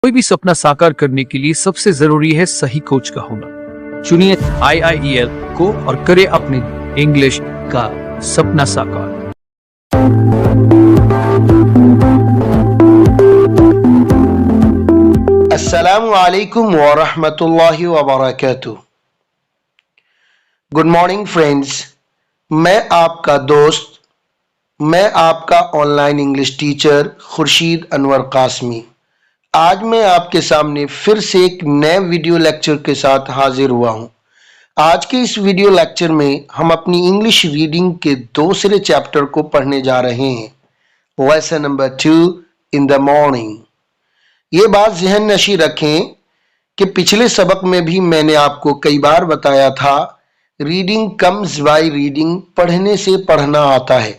कोई भी सपना साकार करने के लिए सबसे जरूरी है सही कोच का होना। चुनिए IIEL को और करें अपने इंग्लिश का सपना साकार। अस्सलामु अलैकुम व रहमतुल्लाहि व बरकातुहू। गुड मॉर्निंग फ्रेंड्स, मैं आपका दोस्त, मैं आपका online English teacher Khurshid Anwar Qasmi. आज मैं आपके सामने फिर से एक नए वीडियो लेक्चर के साथ हाजिर हुआ हूं। आज के इस वीडियो लेक्चर में हम अपनी इंग्लिश रीडिंग के दूसरे चैप्टर को पढ़ने जा रहे हैं। Lesson number 2 in the morning. ये बात ज़हन नशी रखें कि पिछले सबक में भी मैंने आपको कई बार बताया था, रीडिंग कम्स बाय रीडिंग, पढ़ने से पढ़ना आता है।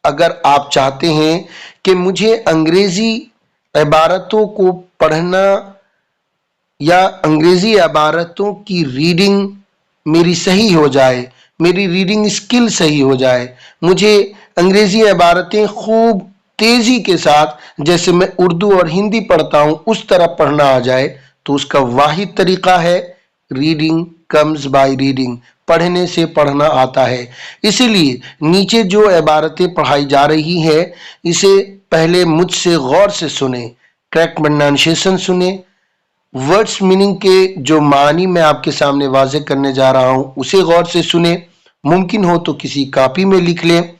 अगर आप चाहते हैं कि मुझे अंग्रेजी इबारतों को पढ़ना या अंग्रेजी इबारतों की रीडिंग मेरी सही हो जाए, मेरी रीडिंग स्किल सही हो जाए, मुझे अंग्रेजी इबारतें खूब तेजी के साथ जैसे मैं उर्दू और हिंदी पढ़ता हूं उस तरह पढ़ना आ जाए, तो उसका वाहिद तरीका है रीडिंग कम्स बाय रीडिंग, पढ़ने से पढ़ना आता है। इसीलिए नीचे जो इबारतें पढ़ाई जा रही है इसे पहले मुझसे गौर से सुने, करेक्ट प्रोनाउंसिएशन सुने, वर्ड्स मीनिंग के जो मानी मैं आपके सामने वाज़े करने जा रहा हूं उसे गौर से सुने, मुमकिन हो तो किसी कॉपी में लिख लें।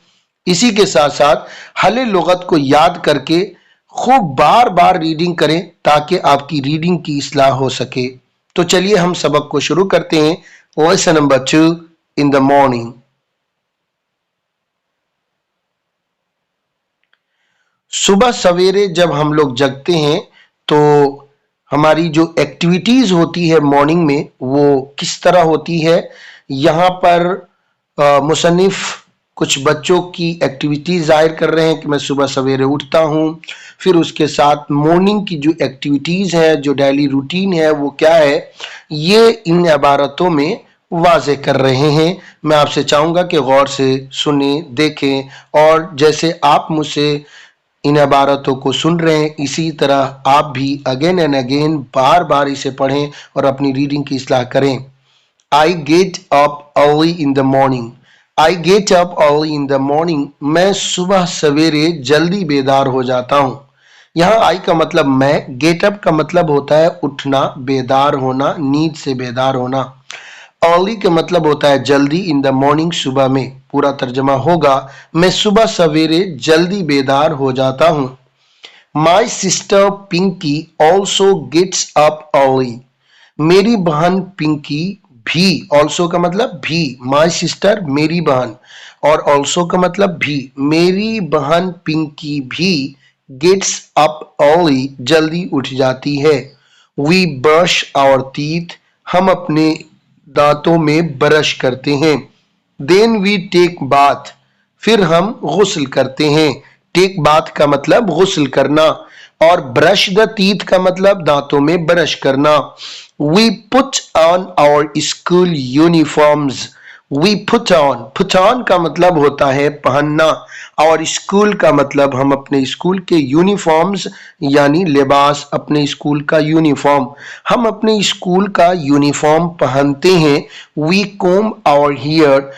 इसी के साथ साथ हले लुगत को याद करके खूब बार बार रीडिंग करें ताकि आपकी रीडिंग की इस्लाह हो सके। तो चलिए हम सबक को शुरू करते हैं। Lesson number 2 in the morning. सुबह सवेरे जब हम लोग जगते हैं तो हमारी जो एक्टिविटीज होती है मॉर्निंग में वो किस तरह होती है। यहाँ पर मुसन्निफ कुछ बच्चों की एक्टिविटीज जाहिर कर रहे हैं कि मैं सुबह सवेरे उठता हूँ, फिर उसके साथ मॉर्निंग की जो एक्टिविटीज है, जो डेली रूटीन है वो क्या है, ये इन इबारतों में वाज़े कर रहे हैं। मैं आपसे चाहूँगा कि गौर से सुने, देखें और जैसे आप मुझसे इन इबारतों को सुन रहे हैं इसी तरह आप भी अगेन एंड अगेन बार बार इसे पढ़ें और अपनी रीडिंग की इस्लाह करें। I get up early in the morning. I get up early in the morning, मैं सुबह सवेरे जल्दी बेदार हो जाता हूँ। यहाँ आई का मतलब मैं, गेट अप का मतलब होता है उठना, बेदार होना, नींद से बेदार होना। अर्ली का मतलब होता है जल्दी, इन द मॉर्निंग सुबह में। पूरा तर्जमा होगा मैं सुबह सवेरे जल्दी बेदार हो जाता हूँ। My sister Pinky also gets up early. मेरी बहन पिंकी भी, ऑल्सो का मतलब भी, माई सिस्टर मेरी बहन और ऑल्सो का मतलब भी, मेरी बहन पिंकी भी गेट्स अप अर्ली जल्दी उठ जाती है। वी ब्रश आवर टीथ, हम अपने दांतों में ब्रश करते हैं। देन वी टेक बाथ, फिर हम गुस्ल करते हैं। टेक बाथ का मतलब गुस्ल करना और ब्रश द टीथ का मतलब दांतों में ब्रश करना। We put on our school uniforms. We put on का मतलब होता है पहनना और स्कूल का मतलब हम अपने स्कूल के यूनिफॉर्म्स यानी लिबास, अपने स्कूल का यूनिफॉर्म, हम अपने स्कूल का यूनिफॉर्म पहनते हैं। वी कोम आवर हेयर,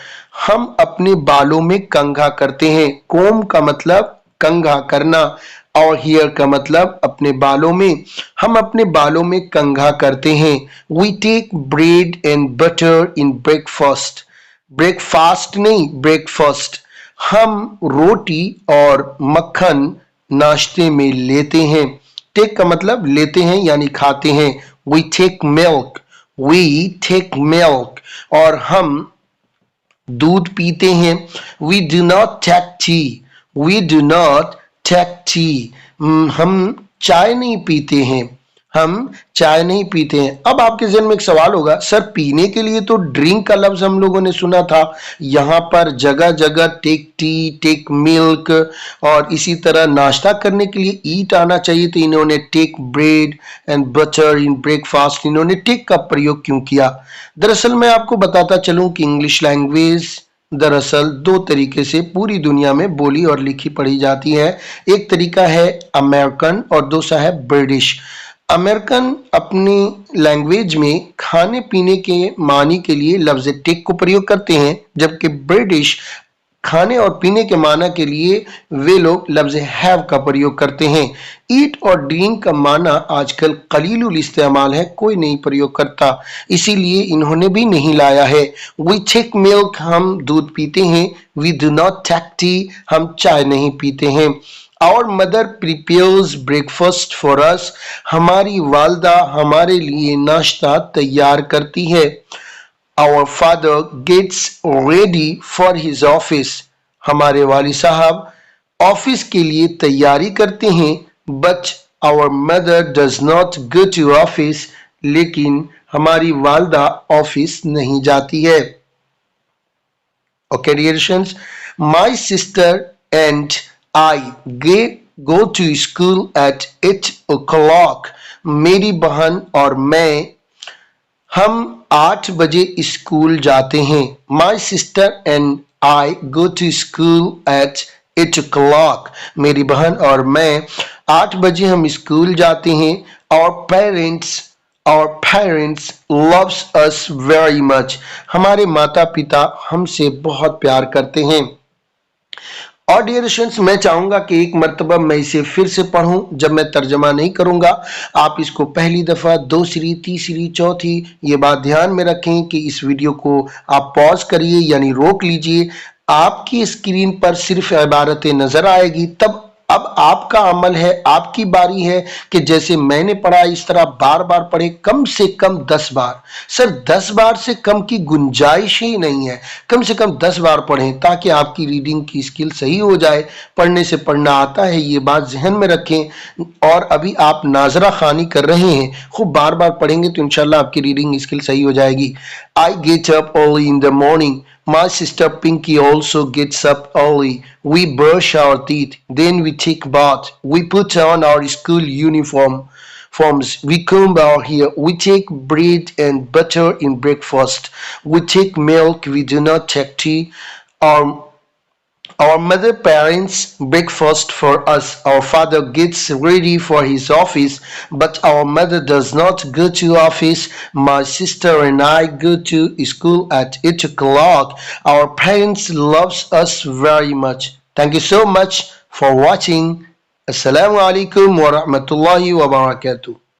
हम अपने बालों में कंघा करते हैं। कोम का मतलब कंघा करना और हेयर का मतलब अपने बालों में, हम अपने बालों में कंघा करते हैं। We take bread and butter in breakfast. Breakfast नहीं, ब्रेकफास्ट। हम रोटी और मक्खन नाश्ते में लेते हैं। टेक का मतलब लेते हैं यानी खाते हैं। We take milk, we take milk और हम दूध पीते हैं। We do not take tea, we do not take tea, हम चाय नहीं पीते हैं, हम चाय नहीं पीते हैं। अब आपके ज़हन में एक सवाल होगा, सर पीने के लिए तो ड्रिंक का लफ्ज हम लोगों ने सुना था, यहाँ पर जगह जगह टेक टी, टेक मिल्क और इसी तरह नाश्ता करने के लिए ईट आना चाहिए, तो इन्होंने take bread and butter in breakfast, इन्होंने टेक का प्रयोग क्यों किया? दरअसल मैं आपको बताता चलूं कि इंग्लिश लैंग्वेज दरअसल दो तरीके से पूरी दुनिया में बोली और लिखी पढ़ी जाती है। एक तरीका है अमेरिकन और दूसरा है ब्रिटिश। अमेरिकन अपनी लैंग्वेज में खाने पीने के मानी के लिए लफ्ज टेक को प्रयोग करते हैं, जबकि ब्रिटिश खाने और पीने के माना के लिए वे लोग लफ्ज हैव का प्रयोग करते हैं। ईट और ड्रिंक का माना आजकल कलीलुल इस्तेमाल है, कोई नहीं प्रयोग करता, इसीलिए इन्होंने भी नहीं लाया है। वी टेक मिल्क, हम दूध पीते हैं। We do not take tea, हम चाय नहीं पीते हैं। Our mother prepares breakfast for us, हमारी वालदा हमारे लिए नाश्ता तैयार करती है। Our father gets ready for his office, हमारे वाली साहब ऑफिस के लिए तैयारी करते हैं। But our mother does not go to office, लेकिन हमारी वालदा ऑफिस नहीं जाती है। Okay, dear friends, my sister and I go to school at 8 o'clock. मेरी बहन और मैं हम 8 बजे स्कूल जाते हैं। My sister and I go to school at 8 o'clock. मेरी बहन और मैं 8 बजे हम स्कूल जाते हैं। Our parents loves us very much. हमारे माता पिता हमसे बहुत प्यार करते हैं। और डियर स्टूडेंट्स, मैं चाहूंगा कि एक मर्तबा मैं इसे फिर से पढ़ूं। जब मैं तर्जमा नहीं करूंगा, आप इसको पहली दफा, दूसरी, तीसरी, चौथी, ये बात ध्यान में रखें कि इस वीडियो को आप पॉज करिए यानी रोक लीजिए। आपकी स्क्रीन पर सिर्फ इबारतें नजर आएगी, तब अब आपका अमल है, आपकी बारी है कि जैसे मैंने पढ़ा इस तरह बार बार पढ़े, कम से कम 10 बार। सर 10 बार से कम की गुंजाइश ही नहीं है, कम से कम 10 बार पढ़ें ताकि आपकी रीडिंग की स्किल सही हो जाए। पढ़ने से पढ़ना आता है, ये बात जहन में रखें। और अभी आप नाजरा खानी कर रहे हैं, खूब बार बार पढ़ेंगे तो इंशाल्लाह आपकी रीडिंग स्किल सही हो जाएगी। I get up early in the morning. My sister Pinky also gets up early. We brush our teeth, then we take bath. We put on our school uniforms. We comb our hair. We take bread and butter in breakfast. We take milk. We do not take tea. Our mother parents breakfast for us. Our father gets ready for his office, but our mother does not go to office. My sister and I go to school at 8 o'clock. Our parents loves us very much. Thank you so much for watching. Assalamu alaikum wa rahmatullahi wa barakatuh.